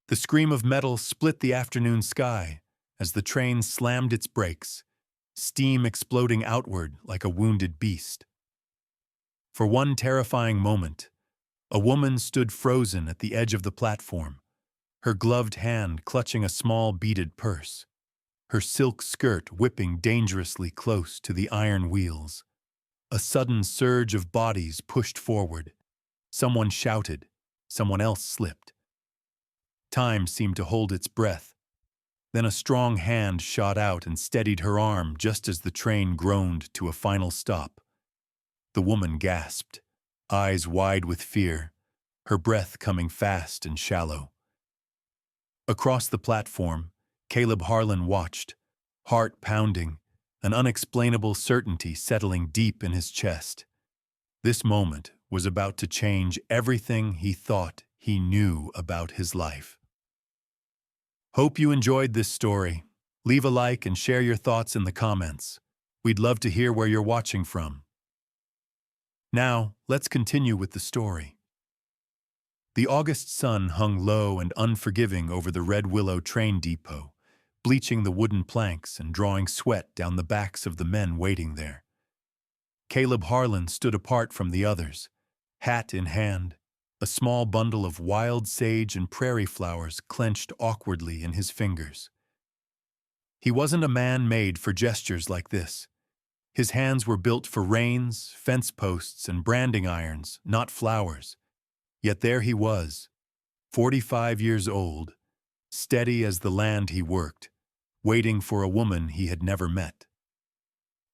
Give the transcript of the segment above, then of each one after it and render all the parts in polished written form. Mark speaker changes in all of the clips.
Speaker 1: The scream of metal split the afternoon sky as the train slammed its brakes, steam exploding outward like a wounded beast. For one terrifying moment, a woman stood frozen at the edge of the platform, her gloved hand clutching a small beaded purse, her silk skirt whipping dangerously close to the iron wheels. A sudden surge of bodies pushed forward. Someone shouted, someone else slipped. Time seemed to hold its breath. Then a strong hand shot out and steadied her arm just as the train groaned to a final stop. The woman gasped, eyes wide with fear, her breath coming fast and shallow. Across the platform, Caleb Harlan watched, heart pounding, an unexplainable certainty settling deep in his chest. This moment was about to change everything he thought he knew about his life. Hope you enjoyed this story. Leave a like and share your thoughts in the comments. We'd love to hear where you're watching from. Now, let's continue with the story. The August sun hung low and unforgiving over the Red Willow train depot, bleaching the wooden planks and drawing sweat down the backs of the men waiting there. Caleb Harlan stood apart from the others, hat in hand, a small bundle of wild sage and prairie flowers clenched awkwardly in his fingers. He wasn't a man made for gestures like this. His hands were built for reins, fence posts, and branding irons, not flowers. Yet there he was, 45 years old, steady as the land he worked, waiting for a woman he had never met.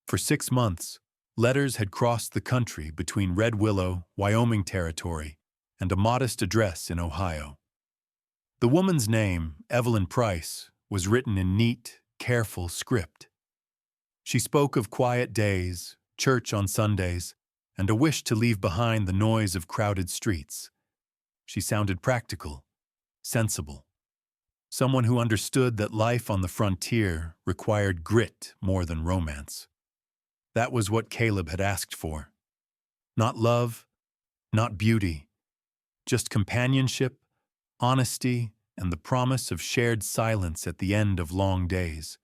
Speaker 1: For 6 months, letters had crossed the country between Red Willow, Wyoming territory, and a modest address in Ohio. The woman's name, Evelyn Price, was written in neat, careful script. She spoke of quiet days, church on Sundays, and a wish to leave behind the noise of crowded streets. She sounded practical, sensible. Someone who understood that life on the frontier required grit more than romance. That was what Caleb had asked for. Not love, not beauty, just companionship, honesty, and the promise of shared silence at the end of long days.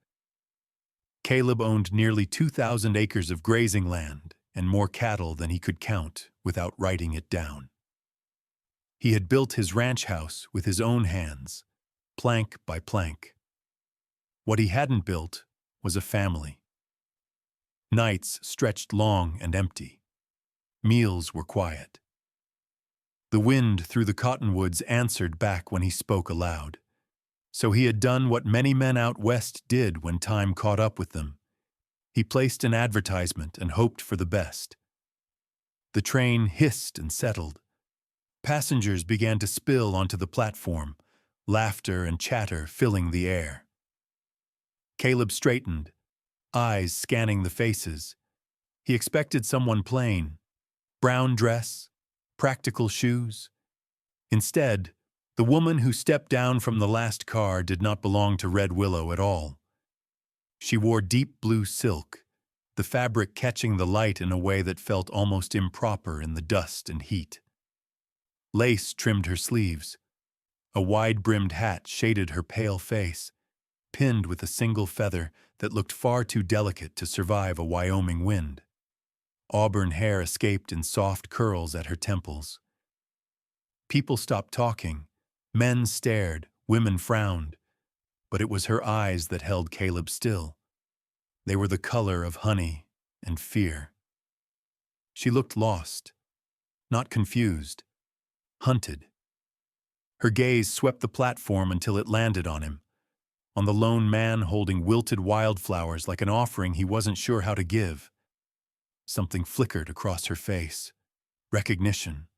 Speaker 1: Caleb owned nearly 2,000 acres of grazing land and more cattle than he could count without writing it down. He had built his ranch house with his own hands, plank by plank. What he hadn't built was a family. Nights stretched long and empty. Meals were quiet. The wind through the cottonwoods answered back when he spoke aloud. So he had done what many men out west did when time caught up with them. He placed an advertisement and hoped for the best. The train hissed and settled. Passengers began to spill onto the platform, laughter and chatter filling the air. Caleb straightened, eyes scanning the faces. He expected someone plain, brown dress, practical shoes. Instead, the woman who stepped down from the last car did not belong to Red Willow at all. She wore deep blue silk, the fabric catching the light in a way that felt almost improper in the dust and heat. Lace trimmed her sleeves. A wide-brimmed hat shaded her pale face, pinned with a single feather that looked far too delicate to survive a Wyoming wind. Auburn hair escaped in soft curls at her temples. People stopped talking. Men stared, women frowned. But it was her eyes that held Caleb still. They were the color of honey and fear. She looked lost, not confused, hunted. Her gaze swept the platform until it landed on him, on the lone man holding wilted wildflowers like an offering he wasn't sure how to give. Something flickered across her face. Recognition,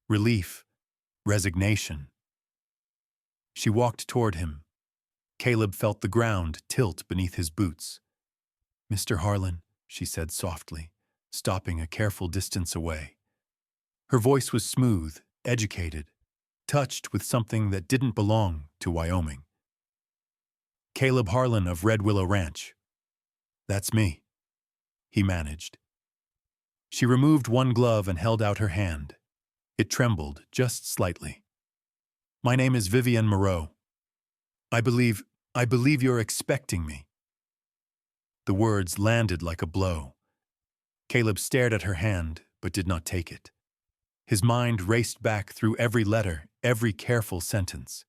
Speaker 1: relief, resignation. She walked toward him. Caleb felt the ground tilt beneath his boots. "Mr. Harlan," she said softly, stopping a careful distance away. Her voice was smooth, educated, touched with something that didn't belong to Wyoming. "Caleb Harlan of Red Willow Ranch." "That's me," he managed. She removed one glove and held out her hand. It trembled just slightly. "My name is Vivienne Moreau. I believe, I believe you're expecting me. The words landed like a blow. Caleb stared at her hand, but did not take it. His mind raced back through every letter, every careful sentence.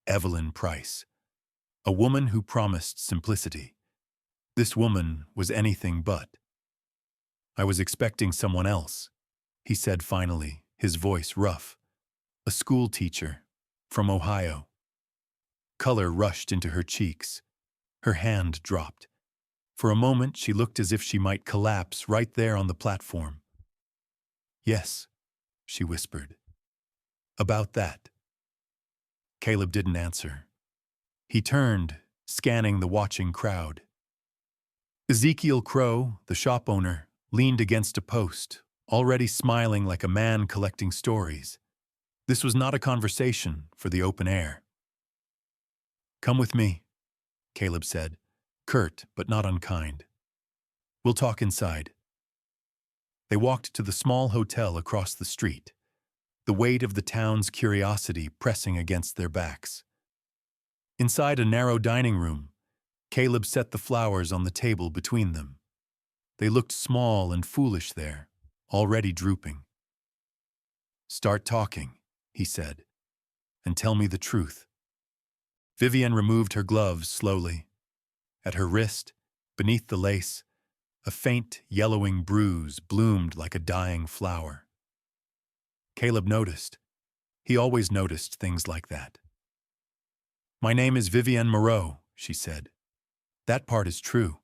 Speaker 1: Evelyn Price. A woman who promised simplicity. This woman was anything but. I was expecting someone else, he said finally, his voice rough. A school teacher, from Ohio. Color rushed into her cheeks. Her hand dropped. For a moment, she looked as if she might collapse right there on the platform. Yes, she whispered. About that. Caleb didn't answer. He turned, scanning the watching crowd. Ezekiel Crow, the shop owner, leaned against a post, already smiling like a man collecting stories. This was not a conversation for the open air. Come with me, Caleb said, curt but not unkind. We'll talk inside. They walked to the small hotel across the street, the weight of the town's curiosity pressing against their backs. Inside a narrow dining room, Caleb set the flowers on the table between them. They looked small and foolish there, already drooping. Start talking, he said, and tell me the truth. Vivienne removed her gloves slowly. At her wrist, beneath the lace, a faint yellowing bruise bloomed like a dying flower. Caleb noticed. He always noticed things like that. My name is Vivienne Moreau, she said. That part is true.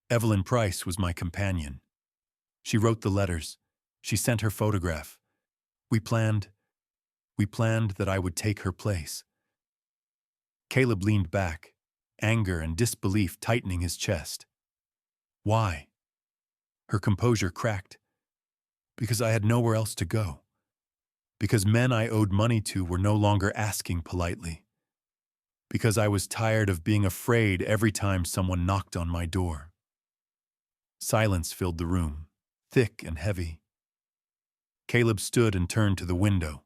Speaker 1: Evelyn Price was my companion. She wrote the letters. She sent her photograph. We planned that I would take her place. Caleb leaned back, anger and disbelief tightening his chest. Why? Her composure cracked. Because I had nowhere else to go. Because men I owed money to were no longer asking politely. Because I was tired of being afraid every time someone knocked on my door. Silence filled the room, thick and heavy. Caleb stood and turned to the window,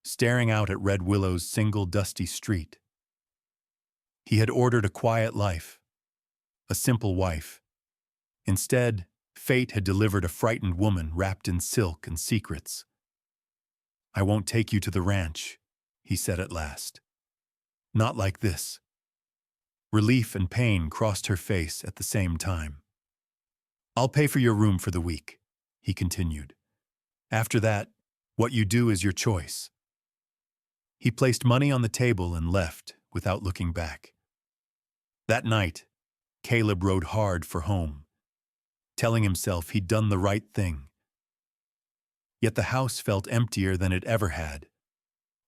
Speaker 1: staring out at Red Willow's single dusty street. He had ordered a quiet life, a simple wife. Instead, fate had delivered a frightened woman wrapped in silk and secrets. I won't take you to the ranch, he said at last. Not like this. Relief and pain crossed her face at the same time. I'll pay for your room for the week, he continued. After that, what you do is your choice. He placed money on the table and left without looking back. That night, Caleb rode hard for home, telling himself he'd done the right thing. Yet the house felt emptier than it ever had,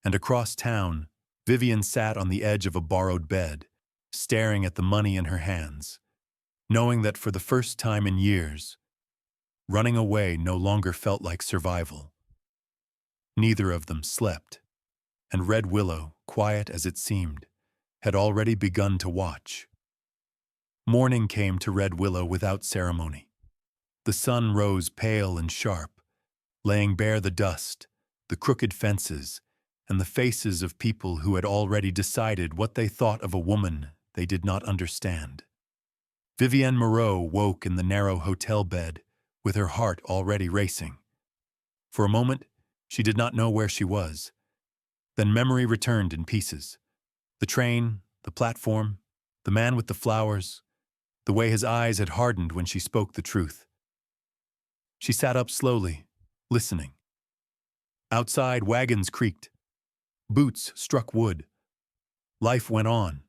Speaker 1: and across town, Vivienne sat on the edge of a borrowed bed, staring at the money in her hands, knowing that for the first time in years, running away no longer felt like survival. Neither of them slept, and Red Willow, quiet as it seemed, had already begun to watch. Morning came to Red Willow without ceremony. The sun rose pale and sharp, laying bare the dust, the crooked fences, and the faces of people who had already decided what they thought of a woman they did not understand. Vivienne Moreau woke in the narrow hotel bed, with her heart already racing. For a moment, she did not know where she was. Then memory returned in pieces. The train, the platform, the man with the flowers, the way his eyes had hardened when she spoke the truth. She sat up slowly, listening. Outside, wagons creaked. Boots struck wood. Life went on,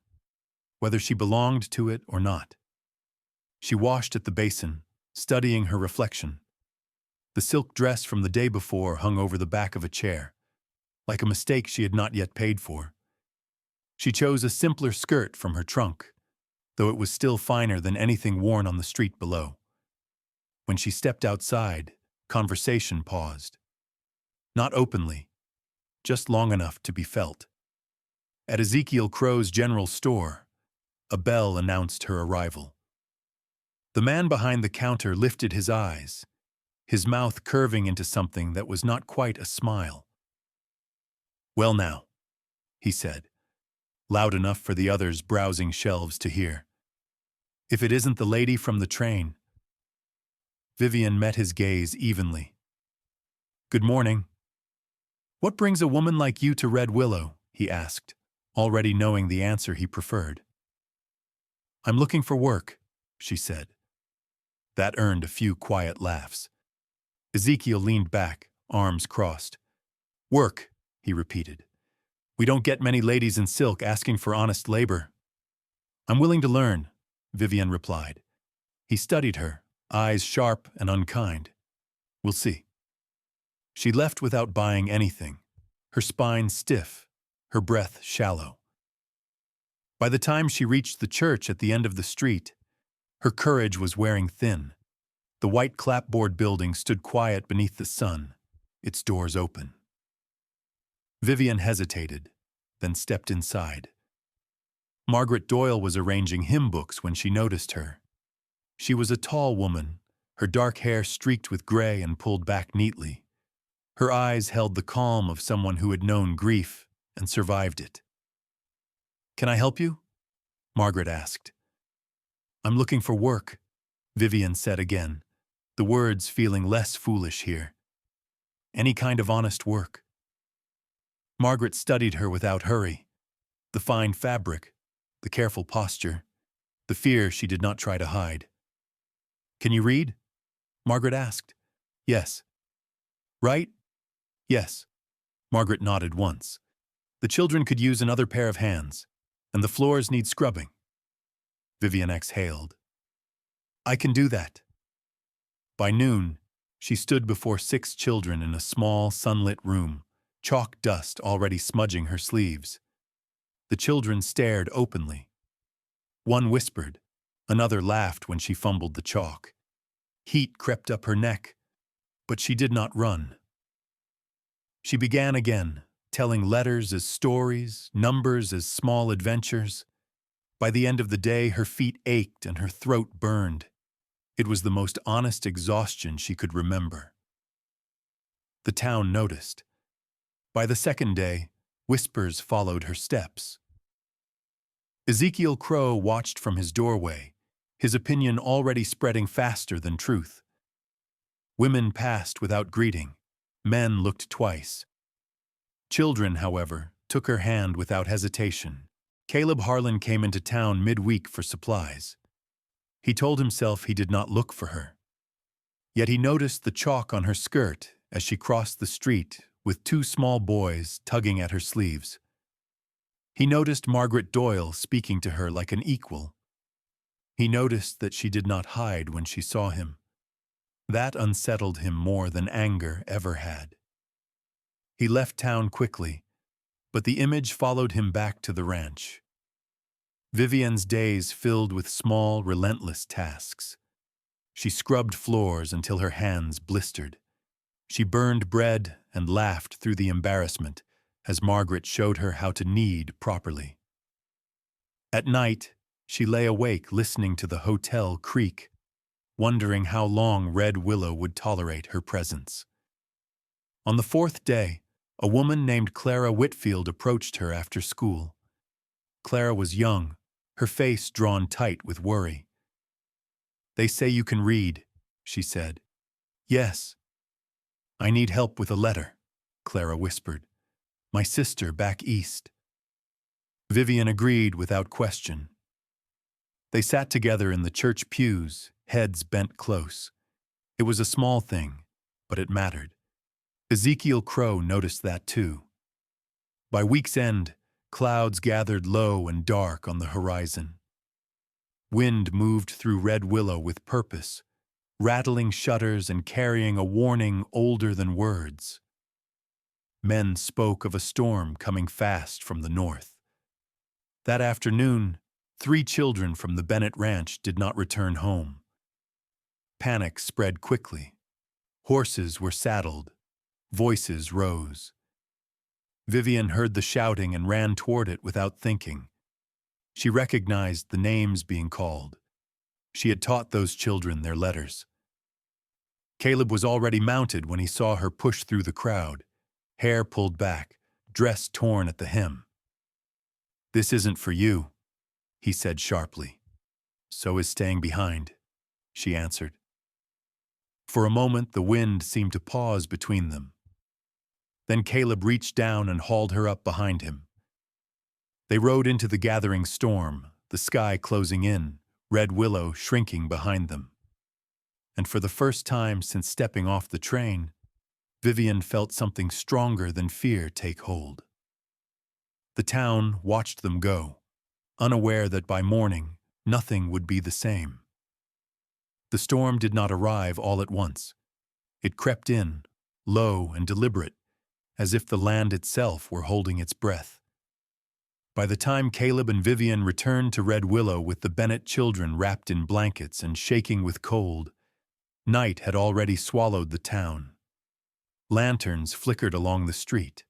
Speaker 1: whether she belonged to it or not. She washed at the basin, studying her reflection. The silk dress from the day before hung over the back of a chair, like a mistake she had not yet paid for. She chose a simpler skirt from her trunk, though it was still finer than anything worn on the street below. When she stepped outside, conversation paused. Not openly, just long enough to be felt. At Ezekiel Crow's general store, a bell announced her arrival. The man behind the counter lifted his eyes, his mouth curving into something that was not quite a smile. Well now, he said, loud enough for the others browsing shelves to hear. If it isn't the lady from the train. Vivian met his gaze evenly. Good morning. What brings a woman like you to Red Willow? He asked, already knowing the answer he preferred. I'm looking for work, she said. That earned a few quiet laughs. Ezekiel leaned back, arms crossed. Work, he repeated. We don't get many ladies in silk asking for honest labor. I'm willing to learn, Vivian replied. He studied her, eyes sharp and unkind. We'll see. She left without buying anything, her spine stiff, her breath shallow. By the time she reached the church at the end of the street, her courage was wearing thin. The white clapboard building stood quiet beneath the sun, its doors open. Vivian hesitated, then stepped inside. Margaret Doyle was arranging hymn books when she noticed her. She was a tall woman, her dark hair streaked with gray and pulled back neatly. Her eyes held the calm of someone who had known grief and survived it. Can I help you? Margaret asked. I'm looking for work, Vivian said again, the words feeling less foolish here. Any kind of honest work. Margaret studied her without hurry. The fine fabric, the careful posture, the fear she did not try to hide. Can you read? Margaret asked. Yes. Write? Yes. Margaret nodded once. The children could use another pair of hands, and the floors need scrubbing. Vivian exhaled. I can do that. By noon, she stood before 6 children in a small, sunlit room, chalk dust already smudging her sleeves. The children stared openly. One whispered, another laughed when she fumbled the chalk. Heat crept up her neck, but she did not run. She began again, telling letters as stories, numbers as small adventures. By the end of the day, her feet ached and her throat burned. It was the most honest exhaustion she could remember. The town noticed. By the second day, whispers followed her steps. Ezekiel Crow watched from his doorway, his opinion already spreading faster than truth. Women passed without greeting. Men looked twice. Children, however, took her hand without hesitation. Caleb Harlan came into town midweek for supplies. He told himself he did not look for her. Yet he noticed the chalk on her skirt as she crossed the street with 2 small boys tugging at her sleeves. He noticed Margaret Doyle speaking to her like an equal. He noticed that she did not hide when she saw him. That unsettled him more than anger ever had. He left town quickly, but the image followed him back to the ranch. Vivian's days filled with small, relentless tasks. She scrubbed floors until her hands blistered. She burned bread and laughed through the embarrassment as Margaret showed her how to knead properly. At night, she lay awake listening to the hotel creak, wondering how long Red Willow would tolerate her presence. On the 4th day, a woman named Clara Whitfield approached her after school. Clara was young, her face drawn tight with worry. They say you can read, she said. Yes. I need help with a letter, Clara whispered. My sister back east. Vivian agreed without question. They sat together in the church pews, heads bent close. It was a small thing, but it mattered. Ezekiel Crow noticed that too. By week's end, clouds gathered low and dark on the horizon. Wind moved through Red Willow with purpose, rattling shutters and carrying a warning older than words. Men spoke of a storm coming fast from the north. That afternoon, 3 children from the Bennett Ranch did not return home. Panic spread quickly. Horses were saddled. Voices rose. Vivian heard the shouting and ran toward it without thinking. She recognized the names being called. She had taught those children their letters. Caleb was already mounted when he saw her push through the crowd, hair pulled back, dress torn at the hem. "This isn't for you," he said sharply. "So is staying behind," she answered. For a moment, the wind seemed to pause between them. Then Caleb reached down and hauled her up behind him. They rode into the gathering storm, the sky closing in, Red Willow shrinking behind them. And for the first time since stepping off the train, Vivian felt something stronger than fear take hold. The town watched them go, unaware that by morning, nothing would be the same. The storm did not arrive all at once. It crept in, low and deliberate, as if the land itself were holding its breath. By the time Caleb and Vivian returned to Red Willow with the Bennett children wrapped in blankets and shaking with cold, night had already swallowed the town. Lanterns flickered along the street.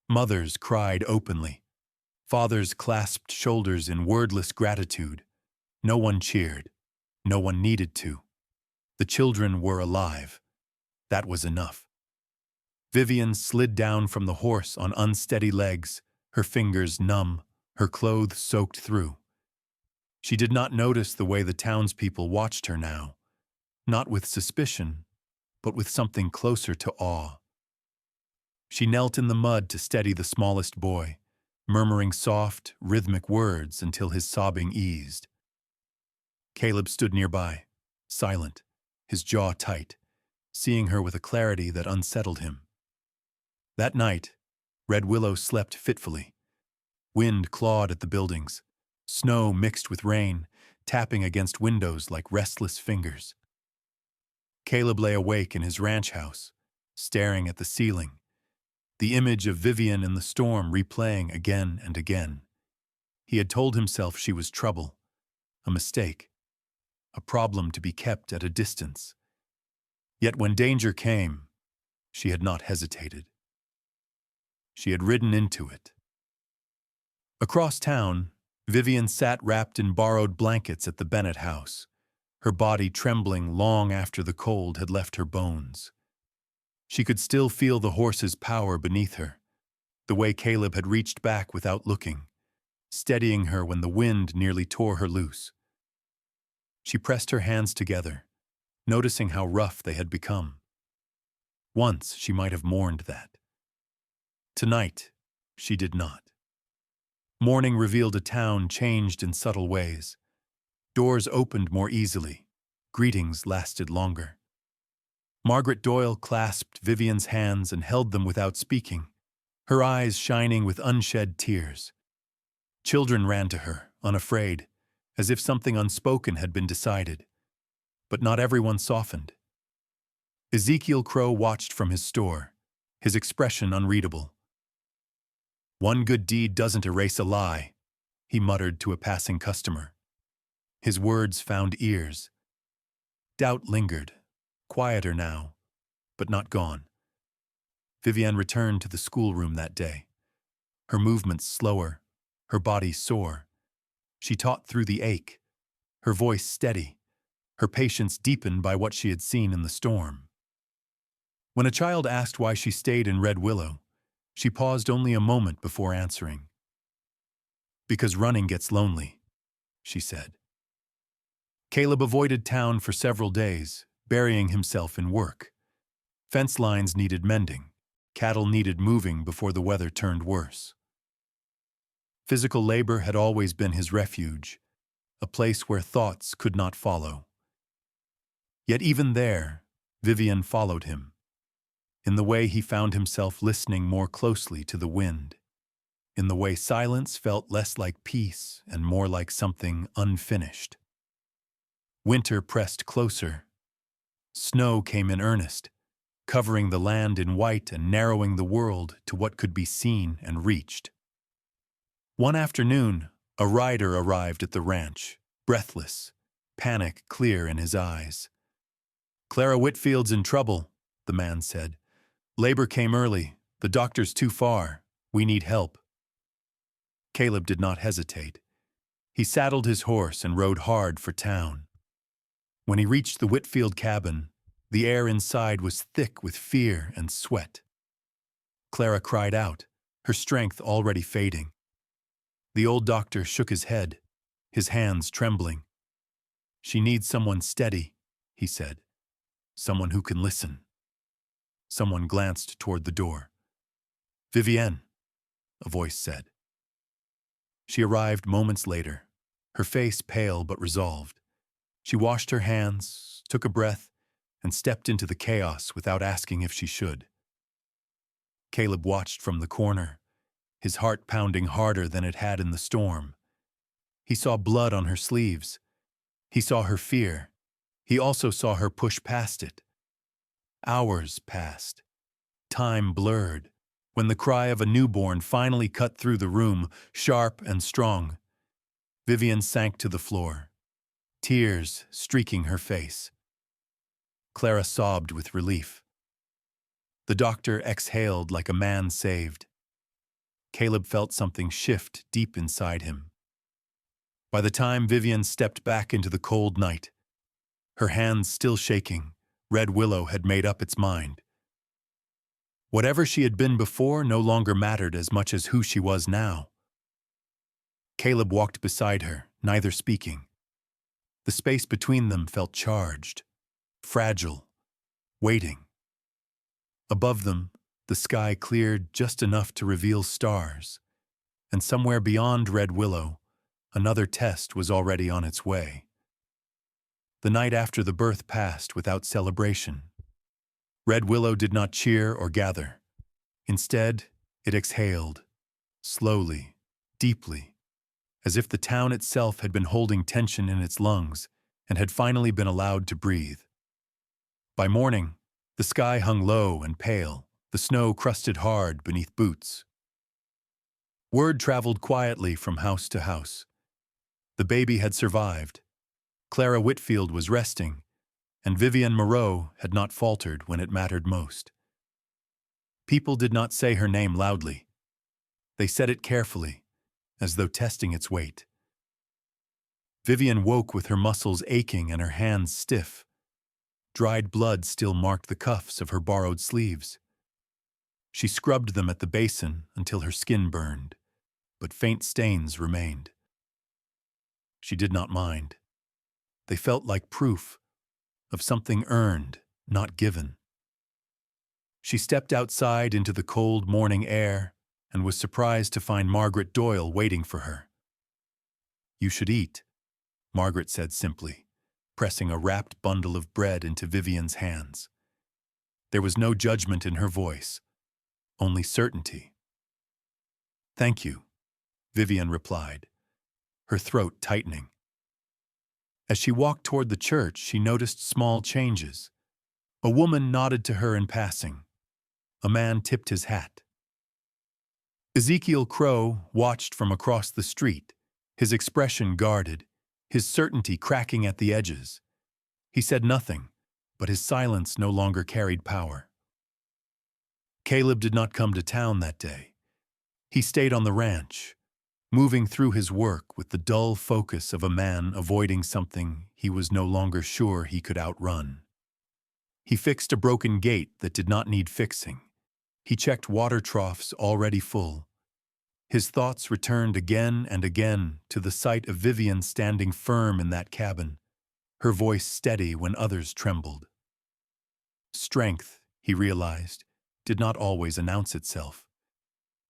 Speaker 1: Mothers cried openly. Fathers clasped shoulders in wordless gratitude. No one cheered. No one needed to. The children were alive. That was enough. Vivian slid down from the horse on unsteady legs, her fingers numb, her clothes soaked through. She did not notice the way the townspeople watched her now, not with suspicion, but with something closer to awe. She knelt in the mud to steady the smallest boy, murmuring soft, rhythmic words until his sobbing eased. Caleb stood nearby, silent, his jaw tight, seeing her with a clarity that unsettled him. That night, Red Willow slept fitfully. Wind clawed at the buildings, snow mixed with rain, tapping against windows like restless fingers. Caleb lay awake in his ranch house, staring at the ceiling, the image of Vivian in the storm replaying again and again. He had told himself she was trouble, a mistake, a problem to be kept at a distance. Yet when danger came, she had not hesitated. She had ridden into it. Across town, Vivian sat wrapped in borrowed blankets at the Bennett house, her body trembling long after the cold had left her bones. She could still feel the horse's power beneath her, the way Caleb had reached back without looking, steadying her when the wind nearly tore her loose. She pressed her hands together, noticing how rough they had become. Once she might have mourned that. Tonight, she did not. Morning revealed a town changed in subtle ways. Doors opened more easily. Greetings lasted longer. Margaret Doyle clasped Vivian's hands and held them without speaking, her eyes shining with unshed tears. Children ran to her, unafraid, as if something unspoken had been decided. But not everyone softened. Ezekiel Crow watched from his store, his expression unreadable. "One good deed doesn't erase a lie," he muttered to a passing customer. His words found ears. Doubt lingered, quieter now, but not gone. Vivian returned to the schoolroom that day. Her movements slower, her body sore. She taught through the ache, her voice steady, her patience deepened by what she had seen in the storm. When a child asked why she stayed in Red Willow, she paused only a moment before answering. "Because running gets lonely," she said. Caleb avoided town for several days, burying himself in work. Fence lines needed mending. Cattle needed moving before the weather turned worse. Physical labor had always been his refuge, a place where thoughts could not follow. Yet even there, Vivian followed him. In the way he found himself listening more closely to the wind. In the way silence felt less like peace and more like something unfinished. Winter pressed closer. Snow came in earnest, covering the land in white and narrowing the world to what could be seen and reached. One afternoon, a rider arrived at the ranch, breathless, panic clear in his eyes. "Clara Whitfield's in trouble," the man said. "Labor came early. The doctor's too far. We need help." Caleb did not hesitate. He saddled his horse and rode hard for town. When he reached the Whitfield cabin, the air inside was thick with fear and sweat. Clara cried out, her strength already fading. The old doctor shook his head, his hands trembling. "She needs someone steady," he said. "Someone who can listen." Someone glanced toward the door. "Vivienne," a voice said. She arrived moments later, her face pale but resolved. She washed her hands, took a breath, and stepped into the chaos without asking if she should. Caleb watched from the corner, his heart pounding harder than it had in the storm. He saw blood on her sleeves. He saw her fear. He also saw her push past it. Hours passed. Time blurred. When the cry of a newborn finally cut through the room, sharp and strong, Vivienne sank to the floor, tears streaking her face. Clara sobbed with relief. The doctor exhaled like a man saved. Caleb felt something shift deep inside him. By the time Vivienne stepped back into the cold night, her hands still shaking, Red Willow had made up its mind. Whatever she had been before no longer mattered as much as who she was now. Caleb walked beside her, neither speaking. The space between them felt charged, fragile, waiting. Above them, the sky cleared just enough to reveal stars, and somewhere beyond Red Willow, another test was already on its way. The night after the birth passed without celebration. Red Willow did not cheer or gather. Instead, it exhaled, slowly, deeply, as if the town itself had been holding tension in its lungs and had finally been allowed to breathe. By morning, the sky hung low and pale, the snow crusted hard beneath boots. Word traveled quietly from house to house. The baby had survived. Clara Whitfield was resting, and Vivienne Moreau had not faltered when it mattered most. People did not say her name loudly. They said it carefully, as though testing its weight. Vivienne woke with her muscles aching and her hands stiff. Dried blood still marked the cuffs of her borrowed sleeves. She scrubbed them at the basin until her skin burned, but faint stains remained. She did not mind. They felt like proof of something earned, not given. She stepped outside into the cold morning air and was surprised to find Margaret Doyle waiting for her. "You should eat," Margaret said simply, pressing a wrapped bundle of bread into Vivienne's hands. There was no judgment in her voice, only certainty. "Thank you," Vivienne replied, her throat tightening. As she walked toward the church, she noticed small changes. A woman nodded to her in passing. A man tipped his hat. Ezekiel Crow watched from across the street, his expression guarded, his certainty cracking at the edges. He said nothing, but his silence no longer carried power. Caleb did not come to town that day. He stayed on the ranch, moving through his work with the dull focus of a man avoiding something he was no longer sure he could outrun. He fixed a broken gate that did not need fixing. He checked water troughs already full. His thoughts returned again and again to the sight of Vivienne standing firm in that cabin, her voice steady when others trembled. Strength, he realized, did not always announce itself.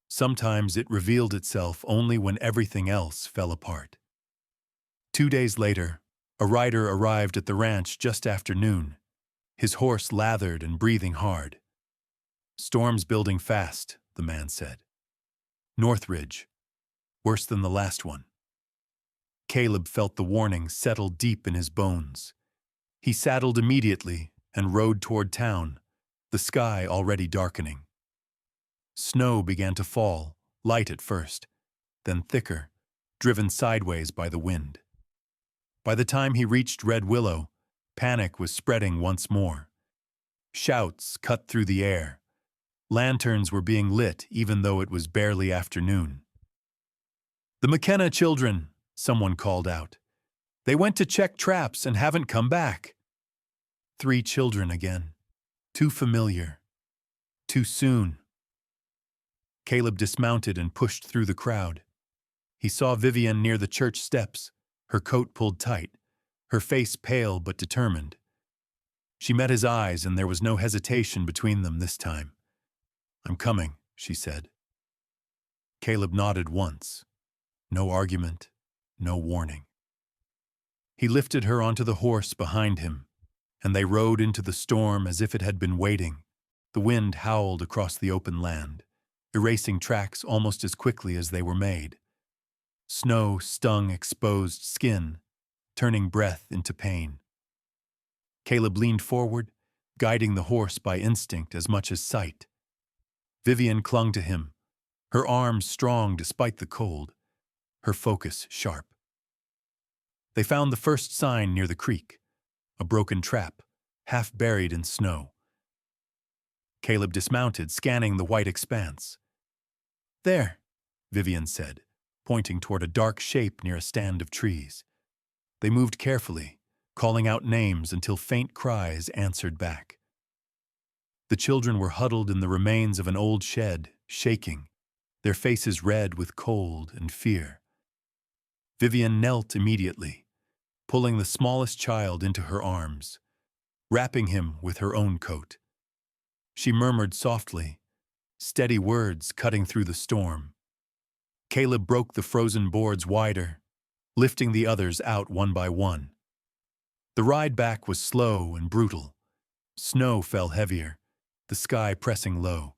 Speaker 1: Sometimes it revealed itself only when everything else fell apart. 2 days later, a rider arrived at the ranch just after noon, his horse lathered and breathing hard. "Storm's building fast," the man said. "Northridge. Worse than the last one." Caleb felt the warning settle deep in his bones. He saddled immediately and rode toward town, the sky already darkening. Snow began to fall, light at first, then thicker, driven sideways by the wind. By the time he reached Red Willow, panic was spreading once more. Shouts cut through the air. Lanterns were being lit even though it was barely afternoon. "The McKenna children," someone called out. "They went to check traps and haven't come back." 3 children again. Too familiar. Too soon. Caleb dismounted and pushed through the crowd. He saw Vivian near the church steps, her coat pulled tight, her face pale but determined. She met his eyes, and there was no hesitation between them this time. "I'm coming," she said. Caleb nodded once. No argument, no warning. He lifted her onto the horse behind him, and they rode into the storm as if it had been waiting. The wind howled across the open land, erasing tracks almost as quickly as they were made. Snow stung exposed skin, turning breath into pain. Caleb leaned forward, guiding the horse by instinct as much as sight. Vivian clung to him, her arms strong despite the cold, her focus sharp. They found the first sign near the creek, a broken trap, half buried in snow. Caleb dismounted, scanning the white expanse. "There," Vivian said, pointing toward a dark shape near a stand of trees. They moved carefully, calling out names until faint cries answered back. The children were huddled in the remains of an old shed, shaking, their faces red with cold and fear. Vivian knelt immediately, pulling the smallest child into her arms, wrapping him with her own coat. She murmured softly, steady words cutting through the storm. Caleb broke the frozen boards wider, lifting the others out one by one. The ride back was slow and brutal. Snow fell heavier, the sky pressing low,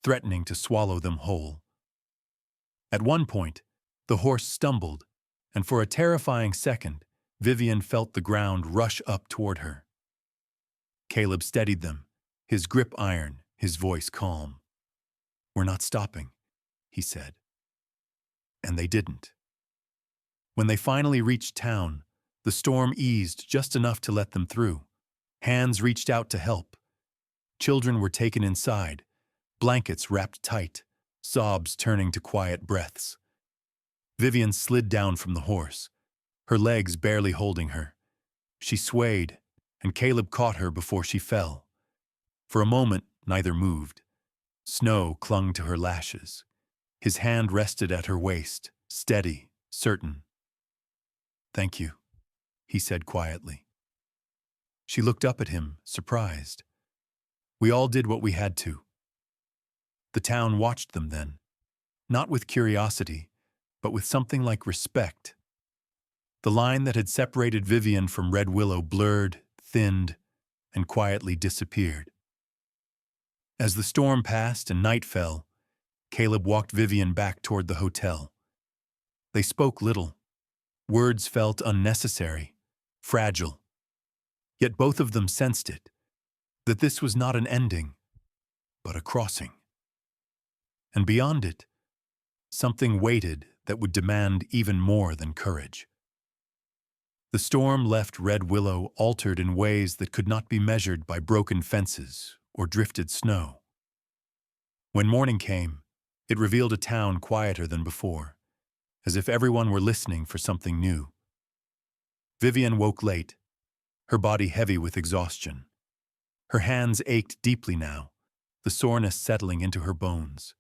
Speaker 1: threatening to swallow them whole. At one point, the horse stumbled, and for a terrifying second, Vivian felt the ground rush up toward her. Caleb steadied them, his grip iron, his voice calm. "We're not stopping," he said. And they didn't. When they finally reached town, the storm eased just enough to let them through. Hands reached out to help. Children were taken inside, blankets wrapped tight, sobs turning to quiet breaths. Vivian slid down from the horse, her legs barely holding her. She swayed, and Caleb caught her before she fell. For a moment, neither moved. Snow clung to her lashes. His hand rested at her waist, steady, certain. "Thank you," he said quietly. She looked up at him, surprised. "We all did what we had to." The town watched them then, not with curiosity, but with something like respect. The line that had separated Vivian from Red Willow blurred, thinned, and quietly disappeared. As the storm passed and night fell, Caleb walked Vivian back toward the hotel. They spoke little. Words felt unnecessary, fragile. Yet both of them sensed it, that this was not an ending, but a crossing. And beyond it, something waited that would demand even more than courage. The storm left Red Willow altered in ways that could not be measured by broken fences or drifted snow. When morning came, it revealed a town quieter than before, as if everyone were listening for something new. Vivian woke late, her body heavy with exhaustion. Her hands ached deeply now, the soreness settling into her bones.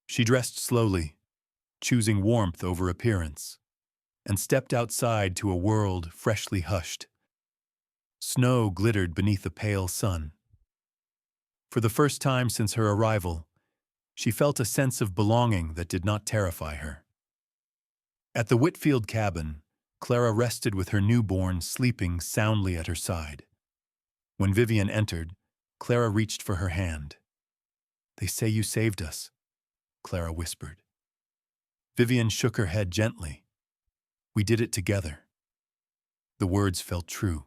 Speaker 1: She dressed slowly, choosing warmth over appearance, and stepped outside to a world freshly hushed. Snow glittered beneath a pale sun. For the first time since her arrival, she felt a sense of belonging that did not terrify her. At the Whitfield cabin, Clara rested with her newborn sleeping soundly at her side. When Vivian entered, Clara reached for her hand. "They say you saved us," Clara whispered. Vivian shook her head gently. "We did it together." The words felt true.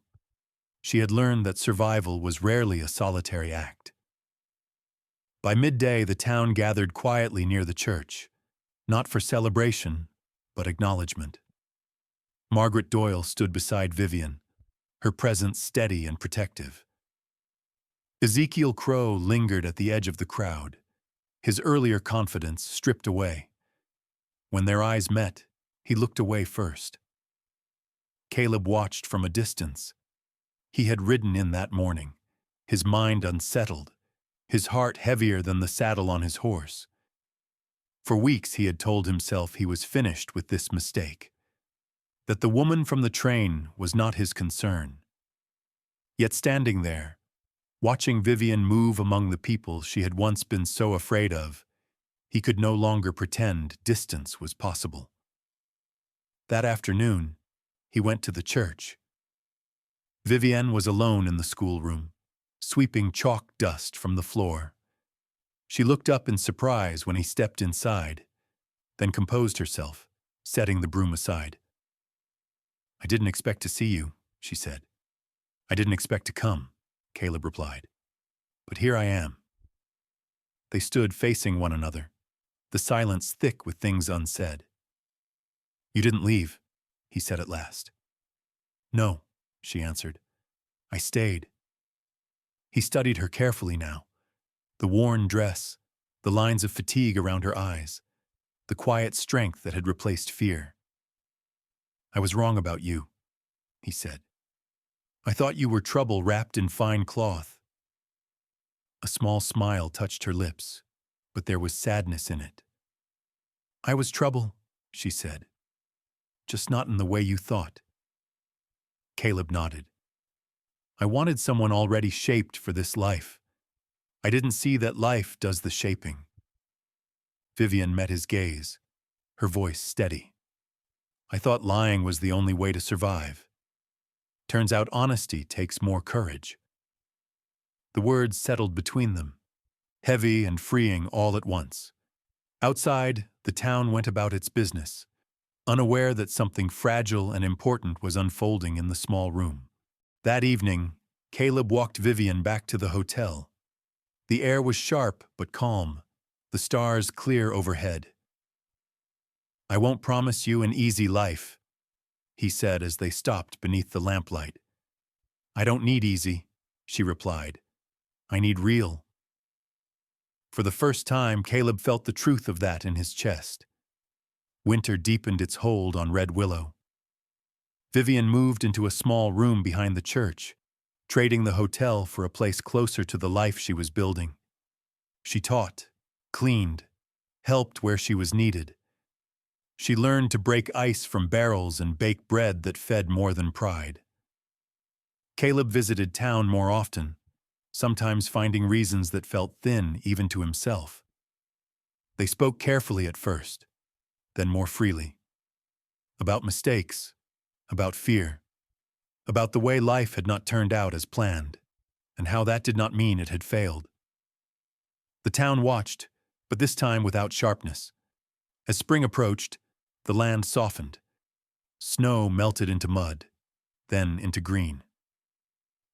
Speaker 1: She had learned that survival was rarely a solitary act. By midday, the town gathered quietly near the church, not for celebration, but acknowledgement. Margaret Doyle stood beside Vivian, her presence steady and protective. Ezekiel Crow lingered at the edge of the crowd, his earlier confidence stripped away. When their eyes met, he looked away first. Caleb watched from a distance. He had ridden in that morning, his mind unsettled, his heart heavier than the saddle on his horse. For weeks he had told himself he was finished with this mistake, that the woman from the train was not his concern. Yet standing there, watching Vivian move among the people she had once been so afraid of, he could no longer pretend distance was possible. That afternoon, he went to the church. Vivian was alone in the schoolroom, sweeping chalk dust from the floor. She looked up in surprise when he stepped inside, then composed herself, setting the broom aside. "I didn't expect to see you," she said. "I didn't expect to come," Caleb replied. "But here I am." They stood facing one another, the silence thick with things unsaid. "You didn't leave," he said at last. "No," she answered. "I stayed." He studied her carefully now. The worn dress, the lines of fatigue around her eyes, the quiet strength that had replaced fear. "I was wrong about you," he said. "I thought you were trouble wrapped in fine cloth." A small smile touched her lips, but there was sadness in it. "I was trouble," she said. "Just not in the way you thought." Caleb nodded. "I wanted someone already shaped for this life. I didn't see that life does the shaping." Vivian met his gaze, her voice steady. "I thought lying was the only way to survive. Turns out honesty takes more courage." The words settled between them, heavy and freeing all at once. Outside, the town went about its business, unaware that something fragile and important was unfolding in the small room. That evening, Caleb walked Vivian back to the hotel. The air was sharp but calm, the stars clear overhead. "I won't promise you an easy life," he said as they stopped beneath the lamplight. "I don't need easy," she replied. "I need real." For the first time, Caleb felt the truth of that in his chest. Winter deepened its hold on Red Willow. Vivian moved into a small room behind the church, trading the hotel for a place closer to the life she was building. She taught, cleaned, helped where she was needed. She learned to break ice from barrels and bake bread that fed more than pride. Caleb visited town more often, sometimes finding reasons that felt thin even to himself. They spoke carefully at first, then more freely. About mistakes, about fear, about the way life had not turned out as planned, and how that did not mean it had failed. The town watched, but this time without sharpness. As spring approached, the land softened. Snow melted into mud, then into green.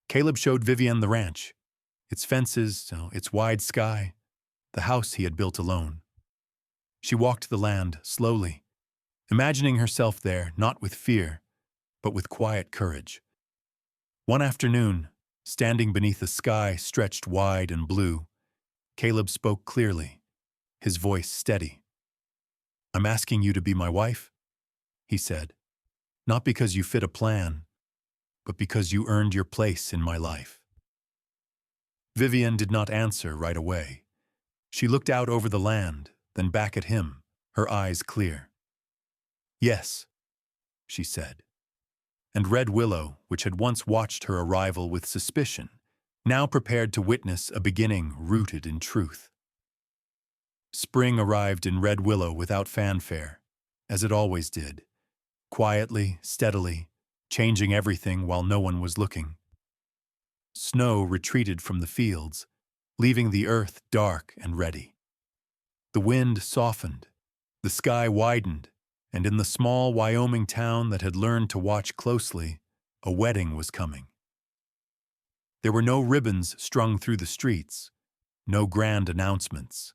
Speaker 1: Caleb showed Vivian the ranch, its fences, its wide sky, the house he had built alone. She walked the land slowly, imagining herself there not with fear, but with quiet courage. One afternoon, standing beneath a sky stretched wide and blue, Caleb spoke clearly, his voice steady. "I'm asking you to be my wife," he said, "not because you fit a plan, but because you earned your place in my life." Vivian did not answer right away. She looked out over the land, then back at him, her eyes clear. "Yes," she said. And Red Willow, which had once watched her arrival with suspicion, now prepared to witness a beginning rooted in truth. Spring arrived in Red Willow without fanfare, as it always did, quietly, steadily, changing everything while no one was looking. Snow retreated from the fields, leaving the earth dark and ready. The wind softened, the sky widened, and in the small Wyoming town that had learned to watch closely, a wedding was coming. There were no ribbons strung through the streets, no grand announcements.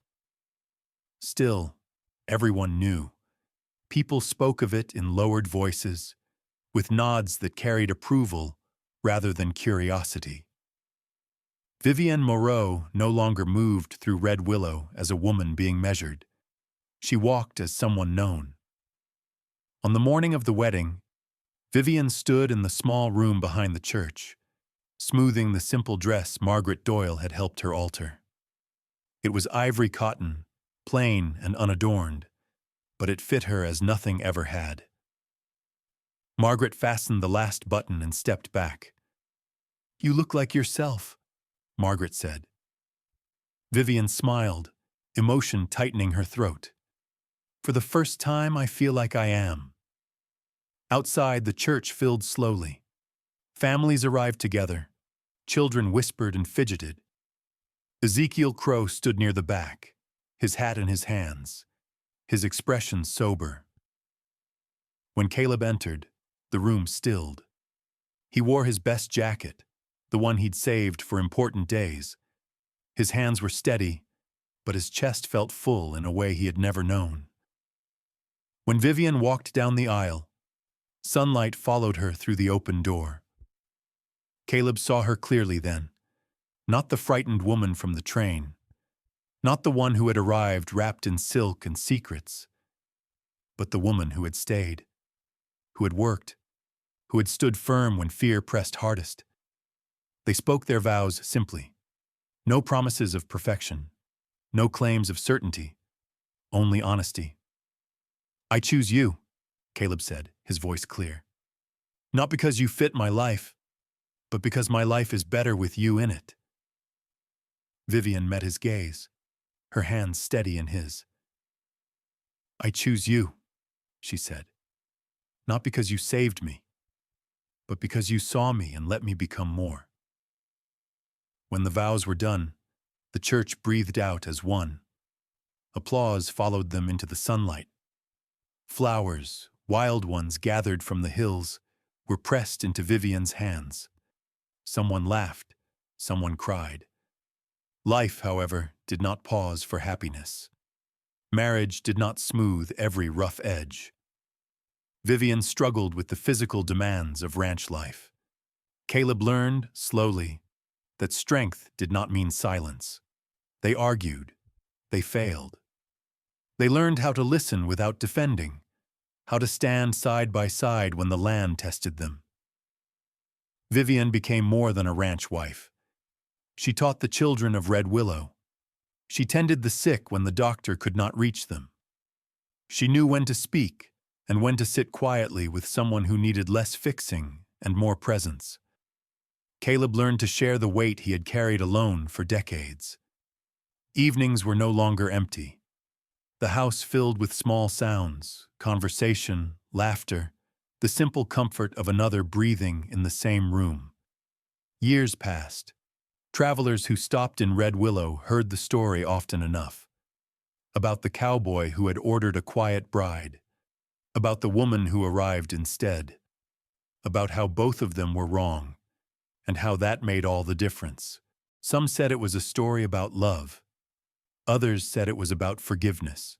Speaker 1: Still, everyone knew. People spoke of it in lowered voices, with nods that carried approval rather than curiosity. Vivian Moreau no longer moved through Red Willow as a woman being measured. She walked as someone known. On the morning of the wedding, Vivian stood in the small room behind the church, smoothing the simple dress Margaret Doyle had helped her alter. It was ivory cotton, plain and unadorned, but it fit her as nothing ever had. Margaret fastened the last button and stepped back. "You look like yourself," Margaret said. Vivian smiled, emotion tightening her throat. "For the first time, I feel like I am." Outside, the church filled slowly. Families arrived together. Children whispered and fidgeted. Ezekiel Crow stood near the back, his hat in his hands, his expression sober. When Caleb entered, the room stilled. He wore his best jacket, the one he'd saved for important days. His hands were steady, but his chest felt full in a way he had never known. When Vivian walked down the aisle, sunlight followed her through the open door. Caleb saw her clearly then, not the frightened woman from the train, not the one who had arrived wrapped in silk and secrets, but the woman who had stayed, who had worked, who had stood firm when fear pressed hardest. They spoke their vows simply. No promises of perfection, no claims of certainty, only honesty. "I choose you," Caleb said, his voice clear. "Not because you fit my life, but because my life is better with you in it." Vivian met his gaze, her hands steady in his. "I choose you," she said, "not because you saved me, but because you saw me and let me become more." When the vows were done, the church breathed out as one. Applause followed them into the sunlight. Flowers, wild ones gathered from the hills, were pressed into Vivian's hands. Someone laughed, someone cried. Life, however, did not pause for happiness. Marriage did not smooth every rough edge. Vivian struggled with the physical demands of ranch life. Caleb learned, slowly, that strength did not mean silence. They argued. They failed. They learned how to listen without defending, how to stand side by side when the land tested them. Vivian became more than a ranch wife. She taught the children of Red Willow. She tended the sick when the doctor could not reach them. She knew when to speak and when to sit quietly with someone who needed less fixing and more presence. Caleb learned to share the weight he had carried alone for decades. Evenings were no longer empty. The house filled with small sounds, conversation, laughter, the simple comfort of another breathing in the same room. Years passed. Travelers who stopped in Red Willow heard the story often enough. About the cowboy who had ordered a quiet bride. About the woman who arrived instead. About how both of them were wrong, and how that made all the difference. Some said it was a story about love. Others said it was about forgiveness.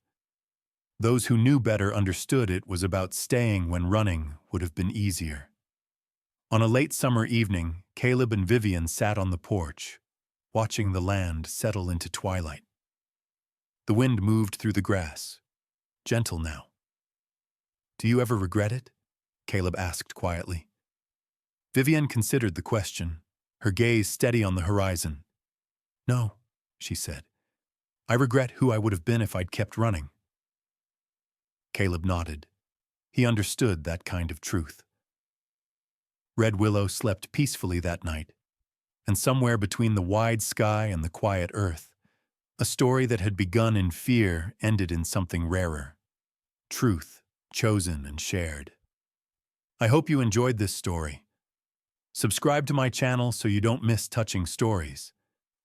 Speaker 1: Those who knew better understood it was about staying when running would have been easier. On a late summer evening, Caleb and Vivian sat on the porch, watching the land settle into twilight. The wind moved through the grass, gentle now. "Do you ever regret it?" Caleb asked quietly. Vivian considered the question, her gaze steady on the horizon. "No," she said. "I regret who I would have been if I'd kept running." Caleb nodded. He understood that kind of truth. Red Willow slept peacefully that night, and somewhere between the wide sky and the quiet earth, a story that had begun in fear ended in something rarer. Truth, chosen and shared. I hope you enjoyed this story. Subscribe to my channel so you don't miss touching stories.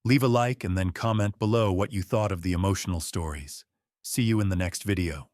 Speaker 1: Leave a like and then comment below what you thought of the emotional stories. See you in the next video.